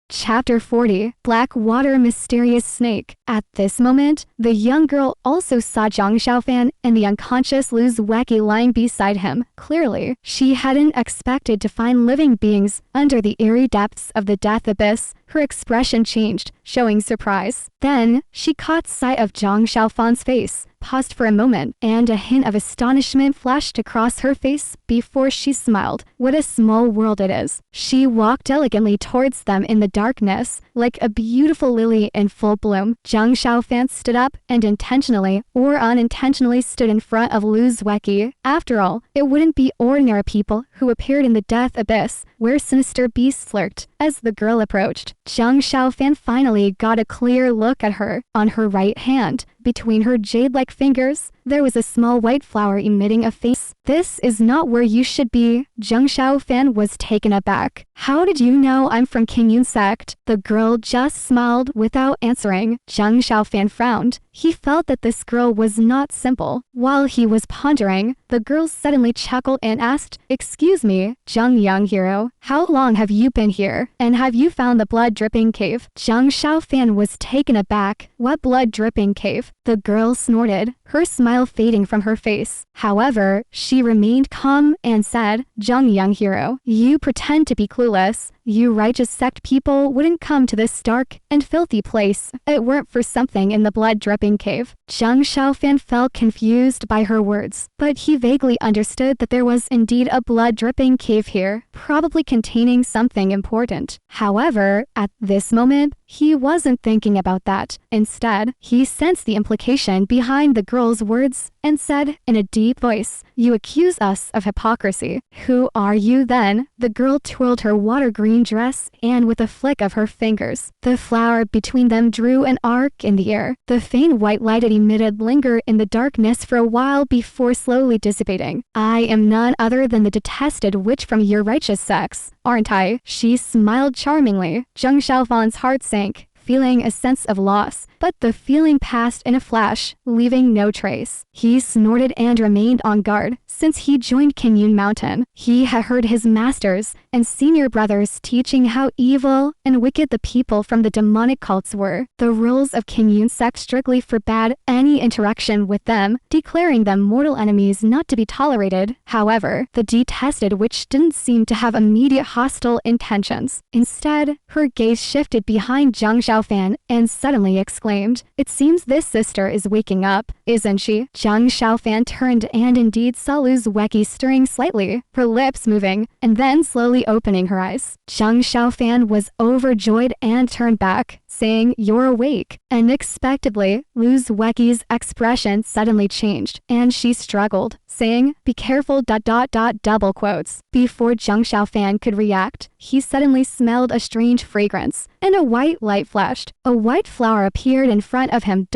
Chapter 40. Black Water Mysterious Snake. At this moment, the young girl also saw Zhang Xiaofan and the unconscious Lu Zueki lying beside him. Clearly, she hadn't expected to find living beings under the eerie depths of the death abyss. Her expression changed, showing surprise. Then, she caught sight of Zhang Xiaofan's face, paused for a moment, and a hint of astonishment flashed across her face before she smiled. What a small world it is. She walked elegantly towards them in the darkness, like a beautiful lily in full bloom. Zhang Xiaofan stood up and intentionally or unintentionally stood in front of Lu Zueki. After all, it wouldn't be ordinary people who appeared in the death abyss, where sinister beasts lurked. As the girl approached, Zhang Xiaofan finally got a clear look at her. On her right hand, between her jade-like fingers, there was a small white flower emitting a faint. "This is not where you should be." Zhang Xiaofan was taken aback. "How did you know I'm from Qingyun Sect?" The girl just smiled without answering. Zhang Xiaofan frowned. He felt that this girl was not simple. While he was pondering, the girl suddenly chuckled and asked, "Excuse me, Zhang young hero, how long have you been here? And have you found the blood-dripping cave?" Zhang Xiaofan was taken aback. "What blood-dripping cave?" The girl snorted, her smile fading from her face. However, she remained calm and said, "Zhang young hero, you pretend to be clueless. You righteous sect people wouldn't come to this dark and filthy place if it weren't for something in the blood-dripping cave." Zhang Xiaofan felt confused by her words, but he vaguely understood that there was indeed a blood-dripping cave here, probably containing something important. However, at this moment, he wasn't thinking about that. Instead, he sensed the implication behind the girl's words and said in a deep voice, "You accuse us of hypocrisy. Who are you then?" The girl twirled her water-green dress, and with a flick of her fingers, the flower between them drew an arc in the air. The faint white light it emitted lingered in the darkness for a while before slowly dissipating. "I am none other than the detested witch from your righteous sects, aren't I?" She smiled charmingly. Zhang Xiaofan's heart sank, feeling a sense of loss, but the feeling passed in a flash, leaving no trace. He snorted and remained on guard. Since he joined Qingyun Mountain, he had heard his masters and senior brothers teaching how evil and wicked the people from the demonic cults were. The rules of Qingyun Sect strictly forbade any interaction with them, declaring them mortal enemies not to be tolerated. However, the detested witch didn't seem to have immediate hostile intentions. Instead, her gaze shifted behind Zhang Xiaofan and suddenly exclaimed, "It seems this sister is waking up, isn't she?" Zhang Xiaofan turned and indeed saw Lu Zueki stirring slightly, her lips moving, and then slowly opening her eyes. Zhang Xiaofan was overjoyed and turned back, saying, "You're awake." Unexpectedly, Lu Zueki's expression suddenly changed, and she struggled, saying, "Be careful ... double quotes." Before Zhang Xiaofan could react, he suddenly smelled a strange fragrance, and a white light flashed. A white flower appeared in front of him ...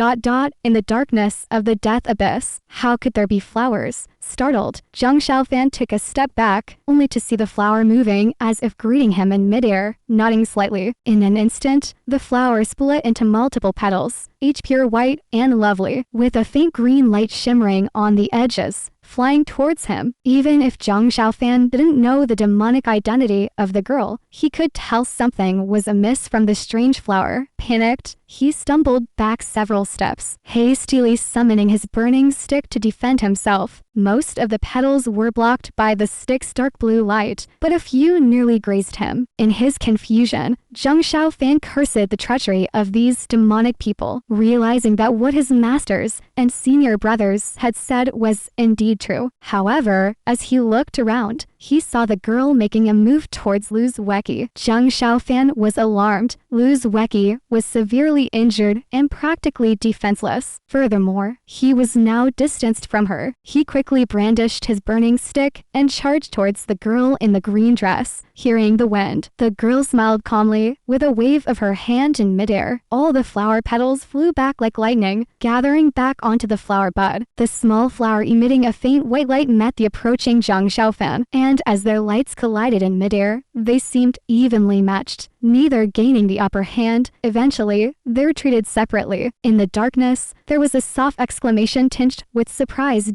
in the darkness of the death abyss. How could there be flowers? Startled, Zhang Xiaofan took a step back, only to see the flower moving as if greeting him in midair, nodding slightly. In an instant, the flower split into multiple petals, each pure white and lovely, with a faint green light shimmering on the edges, flying towards him. Even if Zhang Xiaofan didn't know the demonic identity of the girl, he could tell something was amiss from the strange flower. Panicked, he stumbled back several steps, hastily summoning his burning stick to defend himself. Most of the petals were blocked by the stick's dark blue light, but a few nearly grazed him. In his confusion, Zhang Xiaofan cursed the treachery of these demonic people, realizing that what his masters and senior brothers had said was indeed true. However, as he looked around, he saw the girl making a move towards Lu Zueki. Zhang Xiaofan was alarmed. Lu Zueki was severely injured and practically defenseless. Furthermore, he was now distanced from her. He quickly brandished his burning stick and charged towards the girl in the green dress. Hearing the wind, the girl smiled calmly. With a wave of her hand in midair, all the flower petals flew back like lightning, gathering back onto the flower bud. The small flower emitting a faint white light met the approaching Zhang Xiaofan, and as their lights collided in midair, they seemed evenly matched. neither gaining the upper hand. Eventually, they retreated separately. In the darkness, there was a soft exclamation tinged with surprise.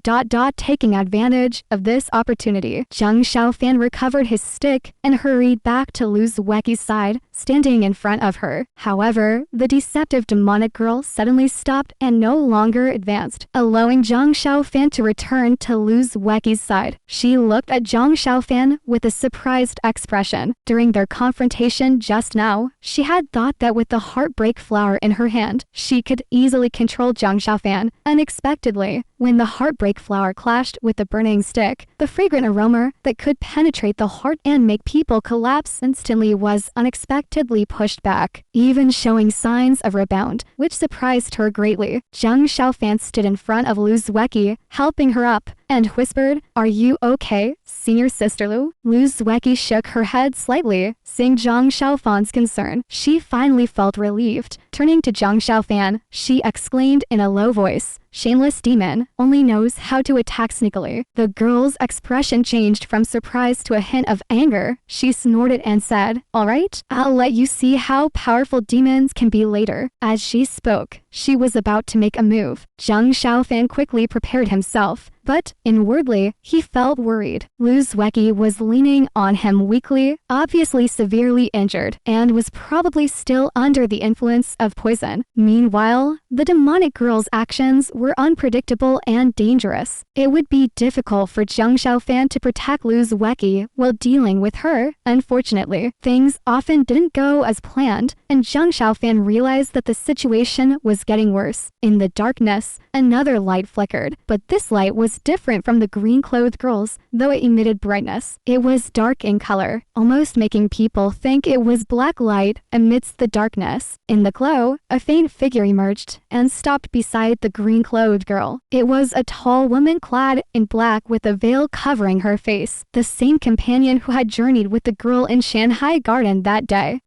Taking advantage of this opportunity, Zhang Xiaofan recovered his stick and hurried back to Lu Zueki's side, standing in front of her. However, the deceptive demonic girl suddenly stopped and no longer advanced, allowing Zhang Xiaofan to return to Lu Zueki's side. She looked at Zhang Xiaofan with a surprised expression. During their confrontation just now, she had thought that with the heartbreak flower in her hand, she could easily control Zhang Xiaofan. Unexpectedly, when the heartbreak flower clashed with the burning stick, the fragrant aroma that could penetrate the heart and make people collapse instantly was unexpectedly pushed back, even showing signs of rebound, which surprised her greatly. Zhang Xiaofan stood in front of Lu Zueki, helping her up, and whispered, "Are you okay, senior sister Lu?" Lu Zueki shook her head slightly, seeing Zhang Xiaofan's concern. She finally felt relieved. Turning to Zhang Xiaofan, she exclaimed in a low voice, "Shameless demon, only knows how to attack sneakily." The girl's expression changed from surprise to a hint of anger. She snorted and said, "All right, I'll let you see how powerful demons can be later." As she spoke, she was about to make a move. Zhang Xiaofan quickly prepared himself, but inwardly, he felt worried. Lu Zueki was leaning on him weakly, obviously severely injured, and was probably still under the influence of poison. Meanwhile, the demonic girl's actions were unpredictable and dangerous. It would be difficult for Zhang Xiaofan to protect Lu Zueki while dealing with her. Unfortunately, things often didn't go as planned, and Zhang Xiaofan realized that the situation was getting worse. In the darkness, another light flickered, but this light was different from the green-clothed girls, though it emitted brightness. It was dark in color, almost making people think it was black light amidst the darkness. In the glow, a faint figure emerged and stopped beside the green-clothed girl. It was a tall woman clad in black with a veil covering her face, the same companion who had journeyed with the girl in Shanghai Garden that day.